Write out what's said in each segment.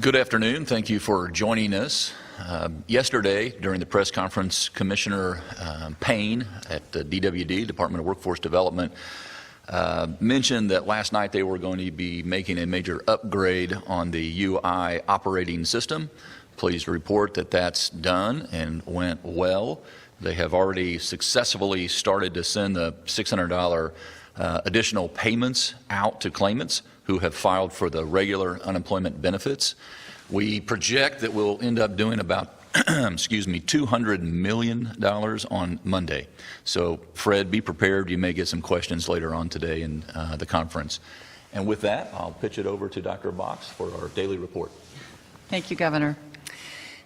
Good afternoon. Thank you for joining us. Yesterday, during the press conference, Commissioner Payne at the DWD, Department of Workforce Development, mentioned that last night they were going to be making a major upgrade on the UI operating system. Pleased to report that that's done and went well. They have already successfully started to send the $600 additional payments out to claimants who have filed for the regular unemployment benefits. We project that we'll end up doing about $200 million on Monday. So, Fred, be prepared. You may get some questions later on today in the conference. And with that, I'll pitch it over to Dr. Box for our daily report. Thank you, Governor.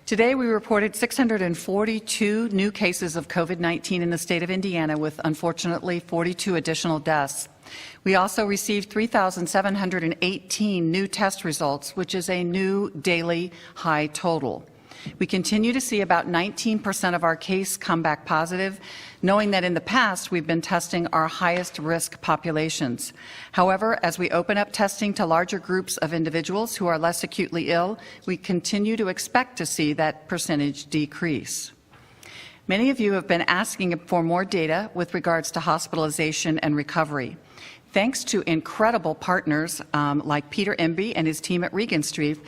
Today, we reported 642 new cases of COVID-19 in the state of Indiana, with unfortunately 42 additional deaths. We also received 3,718 new test results, which is a new daily high total. We continue to see about 19% of our case come back positive, knowing that in the past we've been testing our highest risk populations. However, as we open up testing to larger groups of individuals who are less acutely ill, we continue to expect to see that percentage decrease. Many of you have been asking for more data with regards to hospitalization and recovery. Thanks to incredible partners like Peter Emby and his team at Regan Street,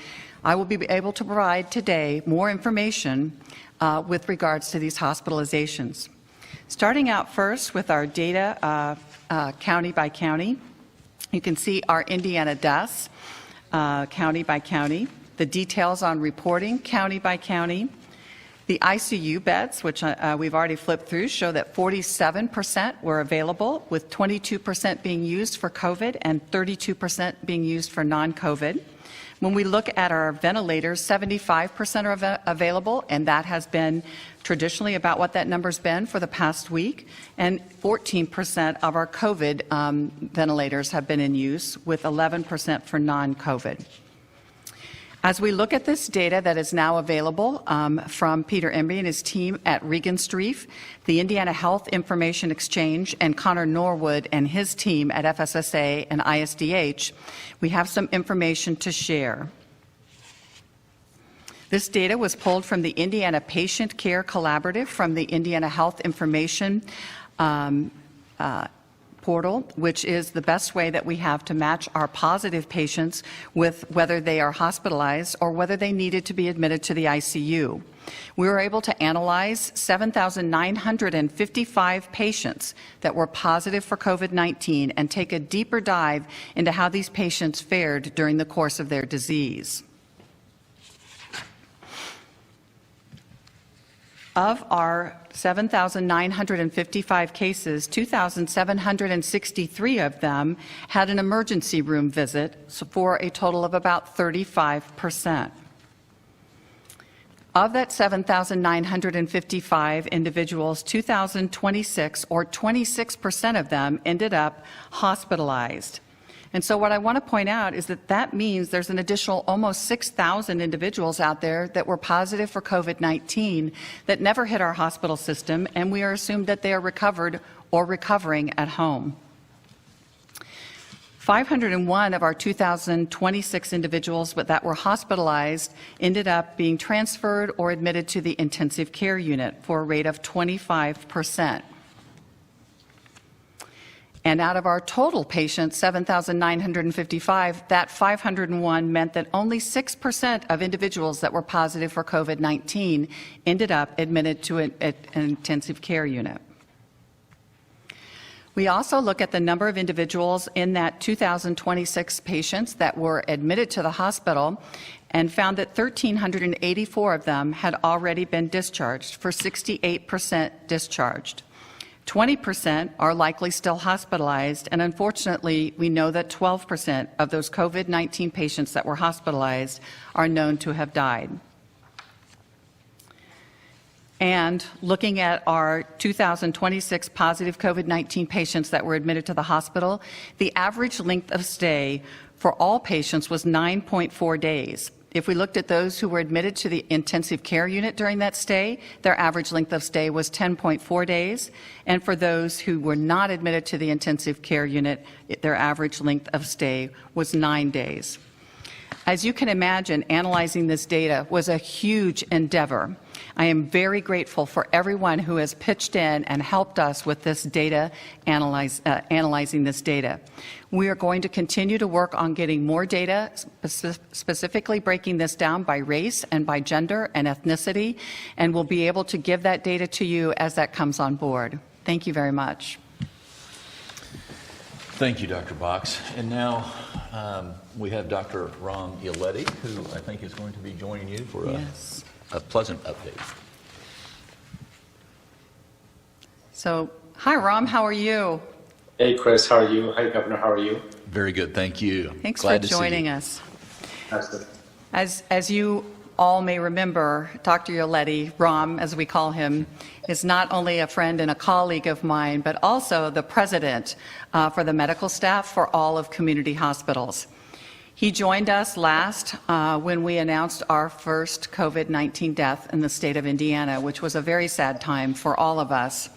I will be able to provide today more information with regards to these hospitalizations. Starting out first with our data county by county, you can see our Indiana deaths county by county, the details on reporting county by county. The ICU beds, which we've already flipped through, show that 47% were available, with 22% being used for COVID and 32% being used for non-COVID. When we look at our ventilators, 75% are available, and that has been traditionally about what that number's been for the past week. And 14% of our COVID ventilators have been in use, with 11% for non-COVID. As we look at this data that is now available from Peter Emby and his team at Regan Street, the Indiana Health Information Exchange, and Connor Norwood and his team at FSSA and ISDH, we have some information to share. This data was pulled from the Indiana Patient Care Collaborative from the Indiana Health Information portal, which is the best way that we have to match our positive patients with whether they are hospitalized or whether they needed to be admitted to the ICU. We were able to analyze 7,955 patients that were positive for COVID-19 and take a deeper dive into how these patients fared during the course of their disease. Of our 7,955 cases, 2,763 of them had an emergency room visit, so for a total of about 35%. Of that 7,955 individuals, 2,026, or 26% of them, ended up hospitalized. And so what I want to point out is that that means there's an additional almost 6,000 individuals out there that were positive for COVID-19 that never hit our hospital system, and we are assumed that they are recovered or recovering at home. 501 of our 2,026 individuals that were hospitalized ended up being transferred or admitted to the intensive care unit for a rate of 25%. And out of our total patients, 7,955, that 501 meant that only 6% of individuals that were positive for COVID-19 ended up admitted to an intensive care unit. We also look at the number of individuals in that 2,026 patients that were admitted to the hospital and found that 1,384 of them had already been discharged, for 68% discharged. 20% are likely still hospitalized, and unfortunately, we know that 12% of those COVID-19 patients that were hospitalized are known to have died. And looking at our 2,026 positive COVID-19 patients that were admitted to the hospital, the average length of stay for all patients was 9.4 days. If we looked at those who were admitted to the intensive care unit during that stay, their average length of stay was 10.4 days. And for those who were not admitted to the intensive care unit, their average length of stay was 9 days. As you can imagine, analyzing this data was a huge endeavor. I am very grateful for everyone who has pitched in and helped us with this data, analyzing this data. We are going to continue to work on getting more data, specifically breaking this down by race and by gender and ethnicity, and we'll be able to give that data to you as that comes on board. Thank you very much. Thank you, Dr. Box. And now we have Dr. Ram Yaleti, who I think is going to be joining you for a pleasant update. So, hi, Ram. How are you? Hey, Chris. How are you? Hi, Governor. How are you? Very good. Thank you. Thanks Glad for to see joining you. us. Excellent. As you all may remember, Dr. Yaleti, Ram, as we call him, is not only a friend and a colleague of mine, but also the president for the medical staff for all of community hospitals. He joined us last when we announced our first COVID-19 death in the state of Indiana, which was a very sad time for all of us.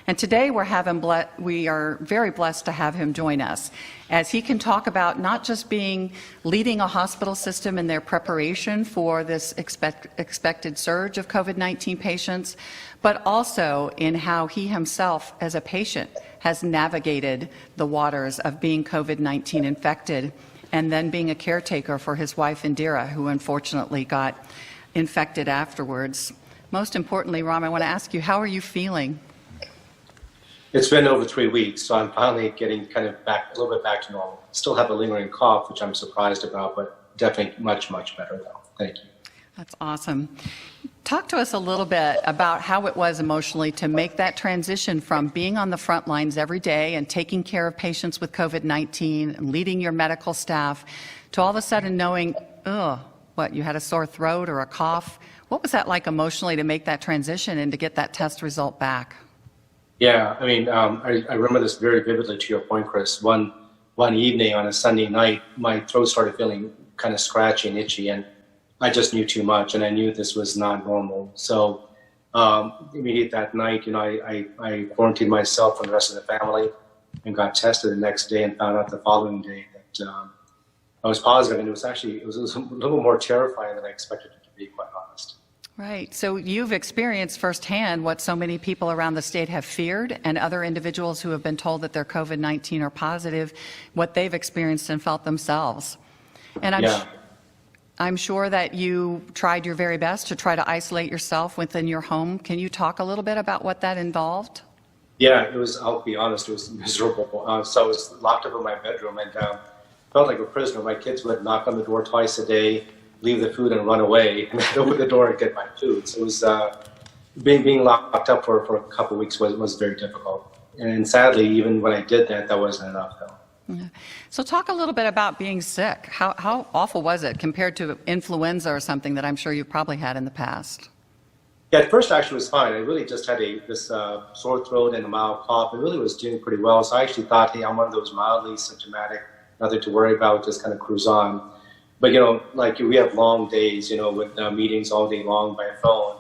And today we are very blessed to have him join us, as he can talk about not just leading a hospital system in their preparation for this expected surge of COVID-19 patients, but also in how he himself as a patient has navigated the waters of being COVID-19 infected and then being a caretaker for his wife Indira, who unfortunately got infected afterwards. Most importantly, Ram, I want to ask you, how are you feeling? It's been over 3 weeks, so I'm finally getting kind of a little bit back to normal. Still have a lingering cough, which I'm surprised about, but definitely much, much better now. Thank you. That's awesome. Talk to us a little bit about how it was emotionally to make that transition from being on the front lines every day and taking care of patients with COVID-19 and leading your medical staff to all of a sudden knowing, you had a sore throat or a cough. What was that like emotionally to make that transition and to get that test result back? Yeah, I mean, I remember this very vividly to your point, Chris. One evening on a Sunday night, my throat started feeling kind of scratchy and itchy, and I just knew too much, and I knew this was not normal. So immediately that night, I quarantined myself from the rest of the family and got tested the next day and found out the following day that I was positive, and it was a little more terrifying than I expected it to be, quite honest. Right. So you've experienced firsthand what so many people around the state have feared, and other individuals who have been told that they're COVID-19 are positive, what they've experienced and felt themselves. And I'm sure that you tried your very best to try to isolate yourself within your home. Can you talk a little bit about what that involved? Yeah, I'll be honest, it was miserable. So I was locked up in my bedroom and felt like a prisoner. My kids would knock on the door twice a day, leave the food and run away, and I'd open the door and get my food. So it was being locked up for a couple of weeks was very difficult. And sadly, even when I did that wasn't enough, though. Yeah. So talk a little bit about being sick. How awful was it compared to influenza or something that I'm sure you've probably had in the past? Yeah, at first actually it was fine. I really just had this sore throat and a mild cough. It really was doing pretty well. So I actually thought, hey, I'm one of those mildly symptomatic, nothing to worry about, just kind of cruise on. But, like we have long days, with meetings all day long by phone.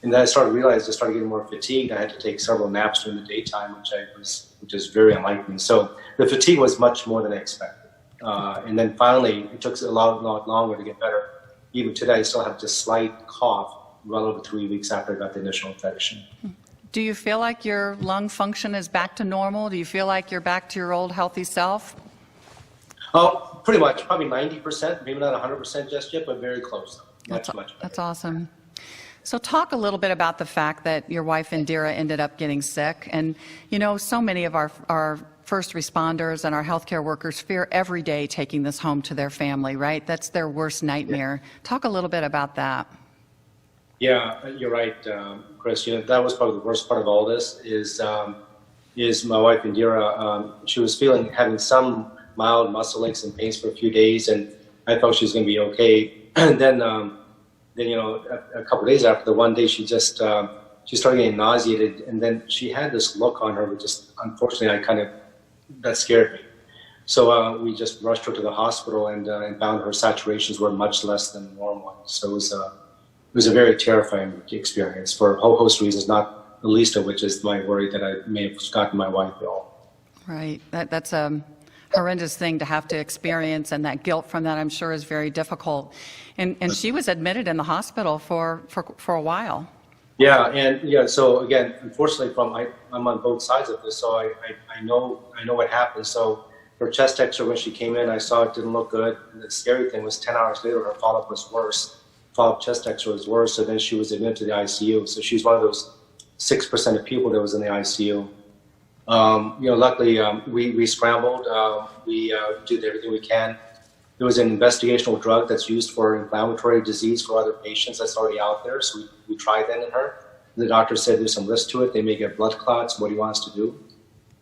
And then I started getting more fatigued. I had to take several naps during the daytime, which is very unlikely. So the fatigue was much more than I expected. And then finally, it took a lot longer to get better. Even today, I still have just slight cough well over 3 weeks after I got the initial infection. Do you feel like your lung function is back to normal? Do you feel like you're back to your old healthy self? Oh, pretty much, probably 90%, maybe not 100% just yet, but very close. Much better. That's awesome. So talk a little bit about the fact that your wife Indira ended up getting sick. And, so many of our first responders and our healthcare workers fear every day taking this home to their family, right? That's their worst nightmare. Yeah. Talk a little bit about that. Yeah, you're right, Chris. That was probably the worst part of all this is my wife Indira. She was having some mild muscle aches and pains for a few days, and I thought she was going to be okay. And then a couple of days after, the one day she started getting nauseated, and then she had this look on her, which just unfortunately that scared me. So we just rushed her to the hospital and found her saturations were much less than normal. So it was a very terrifying experience for a whole host of reasons, not the least of which is my worry that I may have gotten my wife ill. Right. That's a horrendous thing to have to experience, and that guilt from that, I'm sure, is very difficult. And she was admitted in the hospital for a while. Yeah, and so again, unfortunately, I'm on both sides of this, so I know what happened. So her chest X-ray, when she came in, I saw it didn't look good. And the scary thing was 10 hours later, her follow-up was worse. Follow-up chest X-ray was worse, so then she was admitted to the ICU. So she's one of those 6% of people that was in the ICU. Luckily, we scrambled. We did everything we can. There was an investigational drug that's used for inflammatory disease for other patients that's already out there, so we tried that in her. The doctor said there's some risk to it. They may get blood clots. What do you want us to do?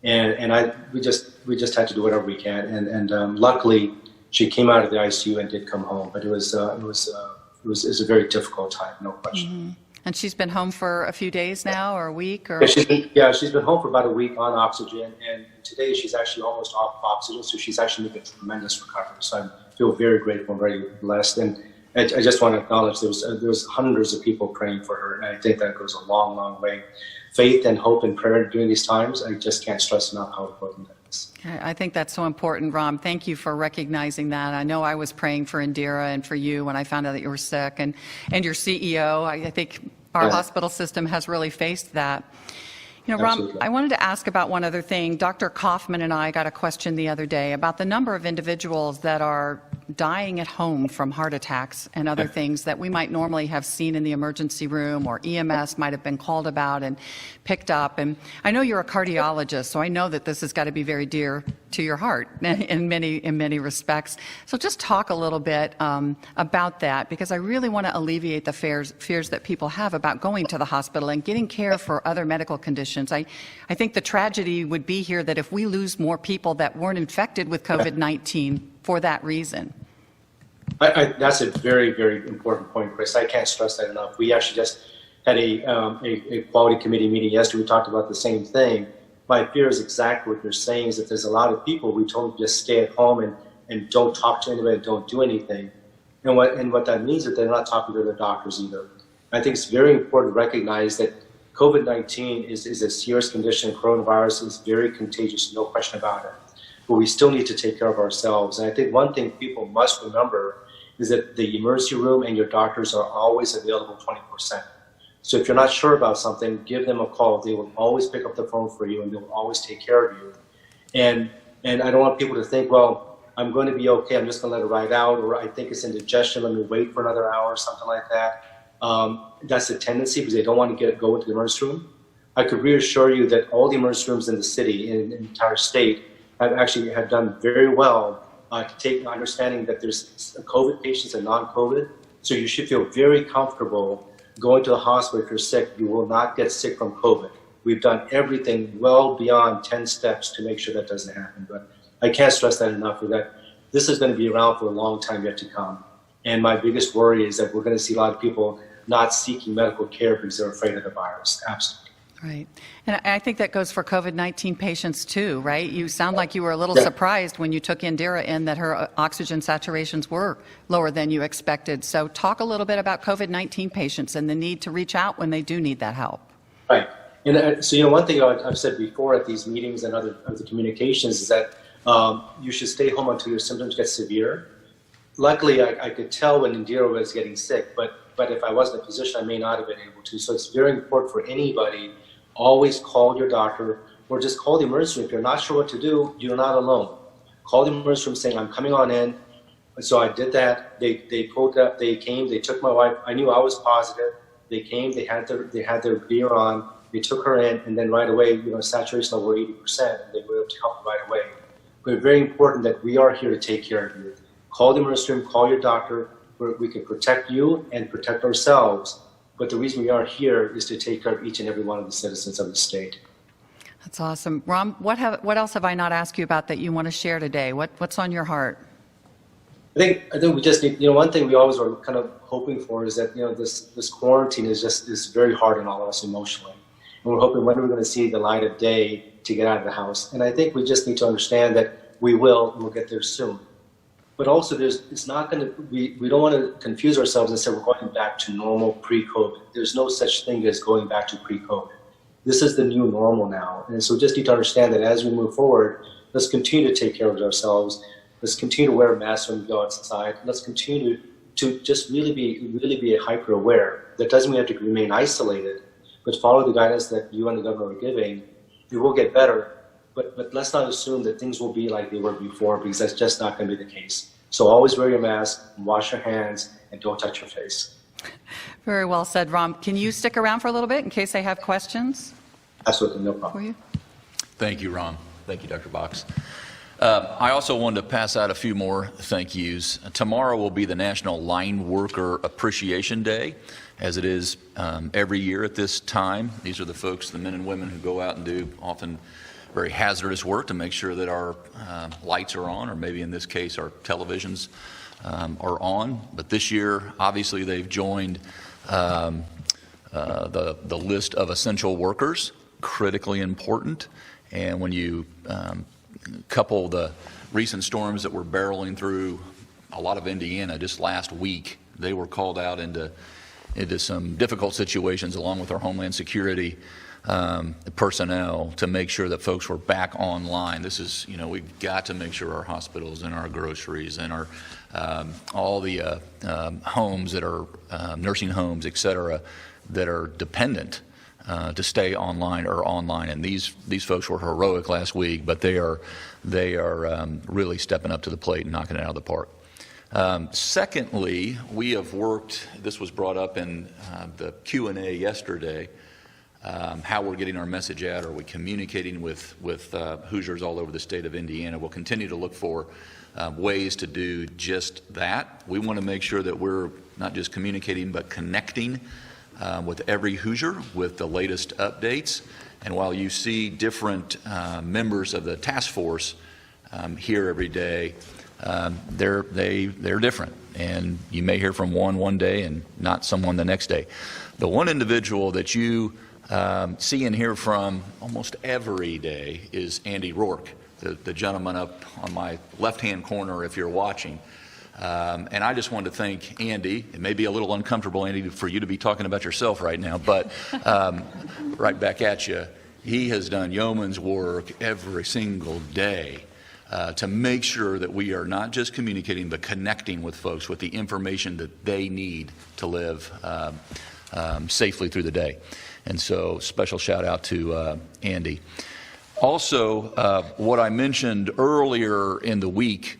And we just had to do whatever we can. And luckily, she came out of the ICU and did come home. But it was a very difficult time, no question. Mm-hmm. And she's been home for a few days now, or a week, or she's been home for about a week on oxygen, and today she's actually almost off oxygen, so she's actually making a tremendous recovery. So I feel very grateful and very blessed. And I just want to acknowledge there was hundreds of people praying for her, and I think that goes a long, long way. Faith and hope and prayer during these times, I just can't stress enough how important that is. I think that's so important, Ram. Thank you for recognizing that. I know I was praying for Indira and for you when I found out that you were sick, and your CEO. I think our hospital system has really faced that. Ram, I wanted to ask about one other thing. Dr. Kaufman and I got a question the other day about the number of individuals that are dying at home from heart attacks and other things that we might normally have seen in the emergency room, or EMS might have been called about and picked up. And I know you're a cardiologist, so I know that this has got to be very dear to your heart in many respects. So just talk a little bit about that, because I really want to alleviate the fears that people have about going to the hospital and getting care for other medical conditions. I think the tragedy would be here that if we lose more people that weren't infected with COVID-19 for that reason. That's a very, very important point, Chris. I can't stress that enough. We actually just had a quality committee meeting yesterday. We talked about the same thing. My fear is exactly what you're saying, is that there's a lot of people we told them to just stay at home and don't talk to anybody, don't do anything. And what that means is that they're not talking to their doctors either. I think it's very important to recognize that COVID-19 is a serious condition. Coronavirus is very contagious, no question about it. But we still need to take care of ourselves. And I think one thing people must remember is that the emergency room and your doctors are always available 24/7. So if you're not sure about something, give them a call. They will always pick up the phone for you, and they will always take care of you. And I don't want people to think, well, I'm going to be okay, I'm just going to let it ride out, or I think it's indigestion, let me wait for another hour, or something like that. That's a tendency, because they don't want to go into the emergency room. I could reassure you that all the emergency rooms in the city, in the entire state, have done very well understanding that there's COVID patients and non-COVID. So you should feel very comfortable going to the hospital if you're sick. You will not get sick from COVID. We've done everything well beyond 10 steps to make sure that doesn't happen. But I can't stress that enough, that this is going to be around for a long time yet to come. And my biggest worry is that we're going to see a lot of people not seeking medical care because they're afraid of the virus. Absolutely. Right. And I think that goes for COVID-19 patients too, right? You sound like you were a little surprised when you took Indira in that her oxygen saturations were lower than you expected. So talk a little bit about COVID-19 patients and the need to reach out when they do need that help. Right. And so, one thing I've said before at these meetings and other communications is that you should stay home until your symptoms get severe. Luckily, I could tell when Indira was getting sick, but if I wasn't in a position, I may not have been able to. So it's very important for anybody. Always call your doctor, or just call the emergency room. If you're not sure what to do, you're not alone. Call the emergency room saying, I'm coming on in. And so I did that. They pulled up, they came, they took my wife. I knew I was positive. They came, they had their gear on, they took her in, and then right away, saturation over 80%, and they were able to help right away. But it's very important that we are here to take care of you. Call the emergency room, call your doctor, where we can protect you and protect ourselves. But the reason we are here is to take care of each and every one of the citizens of the state. That's awesome. Ram, what else have I not asked you about that you want to share today? What's on your heart? I think we just need, one thing we always were kind of hoping for is that, this quarantine is very hard on all of us emotionally. And we're hoping when we're going to see the light of day to get out of the house. And I think we just need to understand that we'll get there soon. But also, it's not going to. We don't want to confuse ourselves and say we're going back to normal pre-COVID. There's no such thing as going back to pre-COVID. This is the new normal now, and so just need to understand that as we move forward, let's continue to take care of ourselves. Let's continue to wear masks when we go outside. Let's continue to just really be hyper aware. That doesn't mean we have to remain isolated, but follow the guidance that you and the governor are giving. It will get better, but let's not assume that things will be like they were before, because that's just not going to be the case. So always wear your mask, wash your hands, and don't touch your face. Very well said, Ram. Can you stick around for a little bit in case they have questions Absolutely, no for problem. you? Thank you, Ron. Thank you, Dr. Box. I also wanted to pass out a few more thank yous. Tomorrow will be the National Line Worker Appreciation Day, as it is every year at this time. These are the folks, the men and women who go out and do often very hazardous work to make sure that our lights are on, or maybe in this case our televisions are on. But this year, obviously, they've joined the list of essential workers, critically important. And when you couple the recent storms that were barreling through a lot of Indiana just last week, they were called out into some difficult situations along with our Homeland Security personnel to make sure that folks were back online. This is, we've got to make sure our hospitals and our groceries and our all the homes that are nursing homes, et cetera, that are dependent to stay online or online. And these folks were heroic last week, but they are really stepping up to the plate and knocking it out of the park. Secondly, we have worked, this was brought up in the Q&A yesterday, how we're getting our message out. Are we communicating with Hoosiers all over the state of Indiana? We'll continue to look for ways to do just that. We want to make sure that we're not just communicating but connecting with every Hoosier with the latest updates. And while you see different members of the task force here every day, they're different. And you may hear from one day and not someone the next day. The one individual that you see and hear from almost every day is Andy Rourke, the gentleman up on my left-hand corner if you're watching. And I just wanted to thank Andy. It may be a little uncomfortable, Andy, for you to be talking about yourself right now, but right back at you. He has done yeoman's work every single day to make sure that we are not just communicating, but connecting with folks with the information that they need to live safely through the day. And so special shout out to Andy. Also, what I mentioned earlier in the week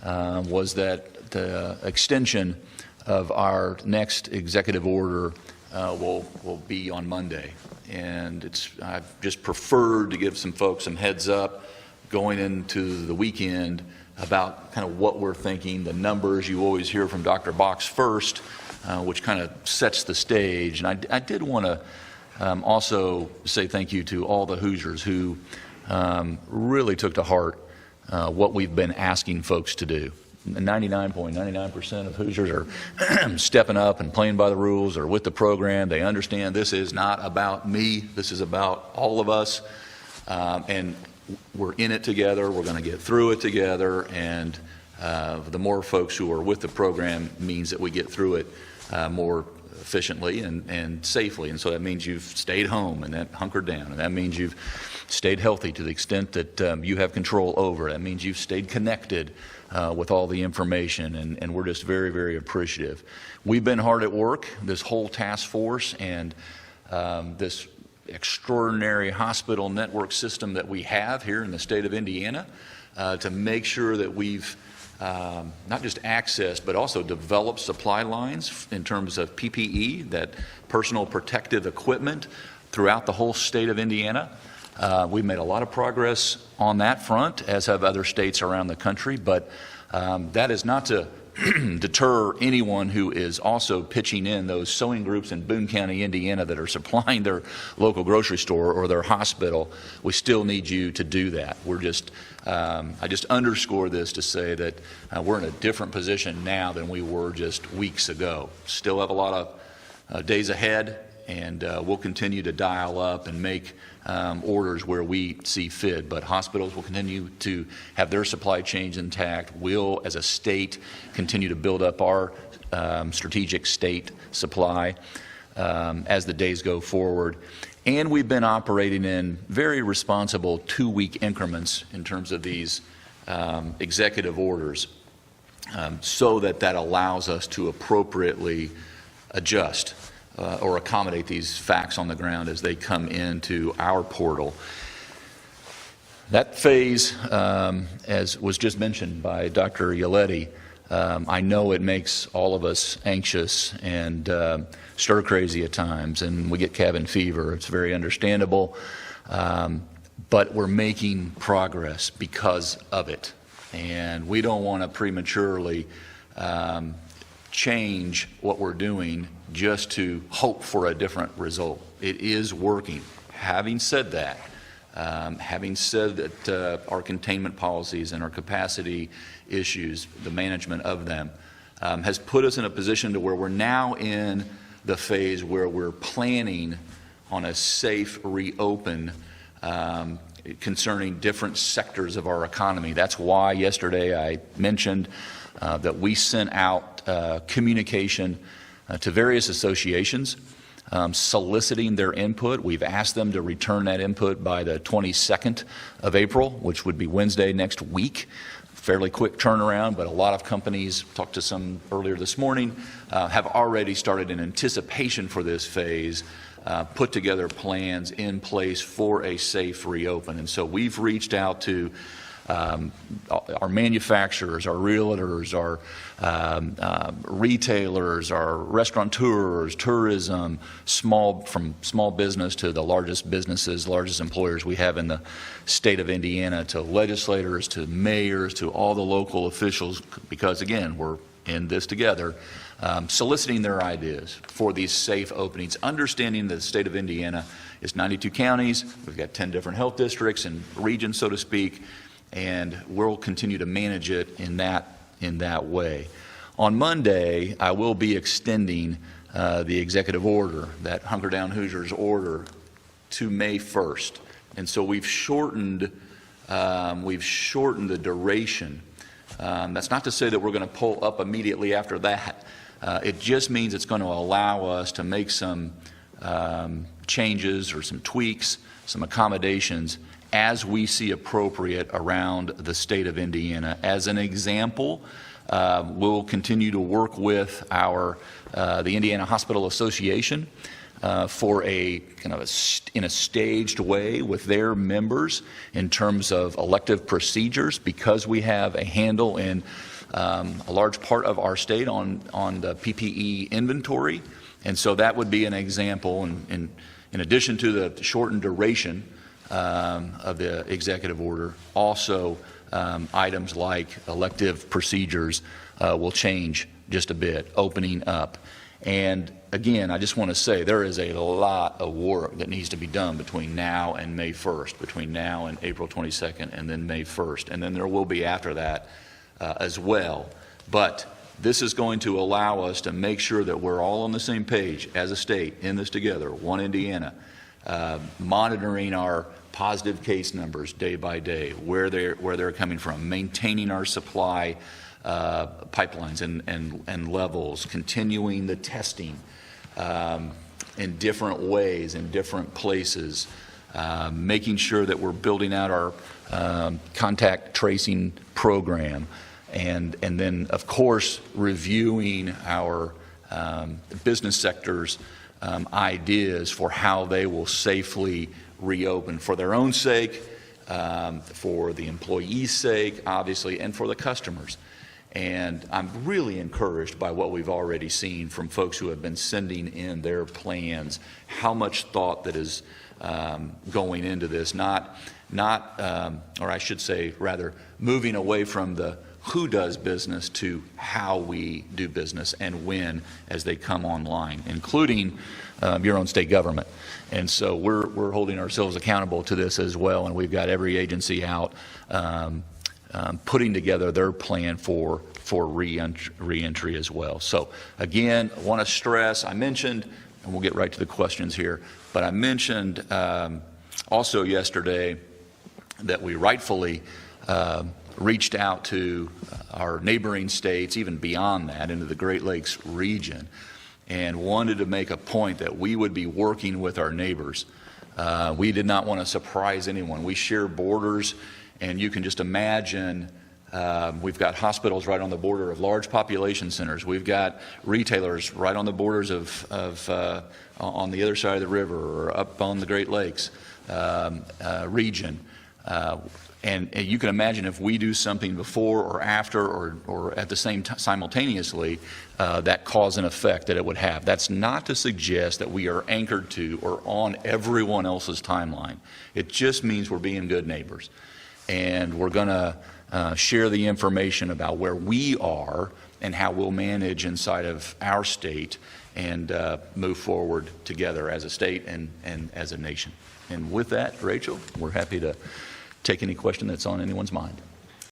was that the extension of our next executive order will be on Monday. And I've just preferred to give some folks some heads up going into the weekend about kind of what we're thinking, the numbers. You always hear from Dr. Box first, which kind of sets the stage. And I did want to also say thank you to all the Hoosiers who really took to heart what we've been asking folks to do. 99.99% of Hoosiers are stepping up and playing by the rules or with the program. They understand this is not about me. This is about all of us. And we're in it together. We're going to get through it together. And the more folks who are with the program means that we get through it more efficiently and safely. And so that means you've stayed home and that hunkered down. And that means you've stayed healthy to the extent that you have control over. That means you've stayed connected with all the information. And we're just very, very appreciative. We've been hard at work, this whole task force and this extraordinary hospital network system that we have here in the state of Indiana to make sure that we've not just access, but also develop supply lines in terms of PPE, that personal protective equipment throughout the whole state of Indiana. We've made a lot of progress on that front, as have other states around the country, but that is not to deter anyone who is also pitching in, those sewing groups in Boone County, Indiana that are supplying their local grocery store or their hospital. We still need you to do that. We're just, I just underscore this to say that we're in a different position now than we were just weeks ago. Still have a lot of days ahead, and we'll continue to dial up and make orders where we see fit. But hospitals will continue to have their supply chains intact. We'll, as a state, continue to build up our strategic state supply as the days go forward. And we've been operating in very responsible 2-week increments in terms of these executive orders, so that allows us to appropriately adjust or accommodate these facts on the ground as they come into our portal. That phase, as was just mentioned by Dr. Yaletti, I know it makes all of us anxious and stir crazy at times, and we get cabin fever. It's very understandable, but we're making progress because of it. And we don't want to prematurely change what we're doing just to hope for a different result. It is working. Having said that, our containment policies and our capacity issues, the management of them, has put us in a position to where we're now in the phase where we're planning on a safe reopen concerning different sectors of our economy. That's why yesterday I mentioned that we sent out communication to various associations soliciting their input. We've asked them to return that input by the 22nd of April, which would be Wednesday next week. Fairly quick turnaround, but a lot of companies, talked to some earlier this morning, have already started in anticipation for this phase, put together plans in place for a safe reopen. And so we've reached out to our manufacturers, our realtors, our retailers, our restaurateurs, tourism, from small business to the largest businesses, largest employers we have in the state of Indiana, to legislators, to mayors, to all the local officials, because again, we're in this together, soliciting their ideas for these safe openings, understanding that the state of Indiana is 92 counties, we've got 10 different health districts and regions, so to speak, and we'll continue to manage it in that way. On Monday, I will be extending the executive order, that Hunker Down Hoosiers order, to May 1st. And so we've shortened the duration. That's not to say that we're going to pull up immediately after that. It just means it's going to allow us to make some changes or some tweaks, some accommodations as we see appropriate around the state of Indiana. As an example, we'll continue to work with the Indiana Hospital Association for a kind of in a staged way with their members in terms of elective procedures, because we have a handle in a large part of our state on the PPE inventory. And so that would be an example, in addition to the shortened duration of the executive order. Also, items like elective procedures will change just a bit, opening up. And again, I just want to say there is a lot of work that needs to be done between now and May 1st, between now and April 22nd, and then May 1st. And then there will be after that as well. But this is going to allow us to make sure that we're all on the same page as a state in this together, one Indiana, monitoring our positive case numbers day by day, where they're coming from, maintaining our supply pipelines and levels, continuing the testing in different ways, in different places, making sure that we're building out our contact tracing program, and then, of course, reviewing our business sectors' ideas for how they will safely reopen for their own sake, for the employees' sake, obviously, and for the customers. And I'm really encouraged by what we've already seen from folks who have been sending in their plans, how much thought that is going into this, or I should say, rather, moving away from the who does business to how we do business and when as they come online, including your own state government. And so we're holding ourselves accountable to this as well, and we've got every agency out putting together their plan for reentry as well. So again, I want to stress, I mentioned, and we'll get right to the questions here, but I mentioned also yesterday that we rightfully reached out to our neighboring states, even beyond that, into the Great Lakes region, and wanted to make a point that we would be working with our neighbors We did not want to surprise anyone. We share borders, and you can just imagine we've got hospitals right on the border of large population centers. We've got retailers right on the borders of on the other side of the river or up on the Great Lakes region. And you can imagine if we do something before or after or at the same time simultaneously, that cause and effect that it would have. That's not to suggest that we are anchored to or on everyone else's timeline. It just means we're being good neighbors. And we're going to share the information about where we are and how we'll manage inside of our state and move forward together as a state and as a nation. And with that, Rachel, we're happy to take any question that's on anyone's mind.